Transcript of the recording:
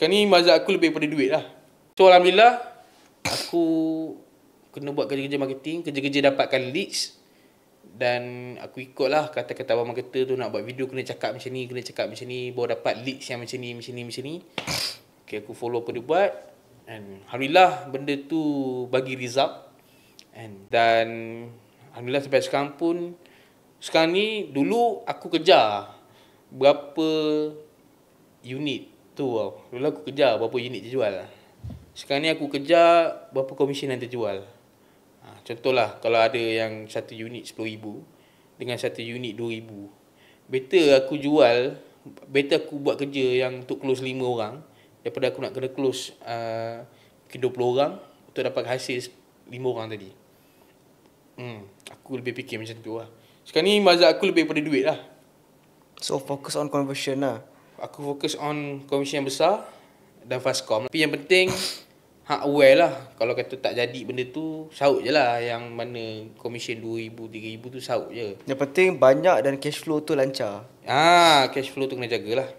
Sekarang ni mazhab aku lebih pada duit lah. So Alhamdulillah, aku kena buat kerja-kerja marketing, kerja-kerja dapatkan leads. Dan aku ikut lah kata-kata abang marketer tu, nak buat video kena cakap macam ni, baru dapat leads yang macam ni. Okay, aku follow apa dia buat. And Alhamdulillah benda tu bagi result. Dan Alhamdulillah sampai sekarang pun, sekarang ni dulu aku kejar berapa unit tu tau. Dulu aku kejar berapa unit terjual. Sekarang ni aku kejar berapa komisen yang terjual. Contohlah, kalau ada yang satu unit 10,000 dengan satu unit 2,000. Better aku buat kerja yang untuk close 5 orang daripada aku nak kena close 20 orang untuk dapat hasil 5 orang tadi. Aku lebih fikir macam tu lah. Sekarang ni mazhab aku lebih pada duit lah. So fokus on conversion lah. Aku fokus on commission yang besar dan fast com. Tapi yang penting aware lah. Kalau kata tak jadi benda tu, saut je lah. Yang mana commission 2,000, 3,000 tu saut je. Yang penting banyak dan cash flow tu lancar. Cash flow tu kena jagalah.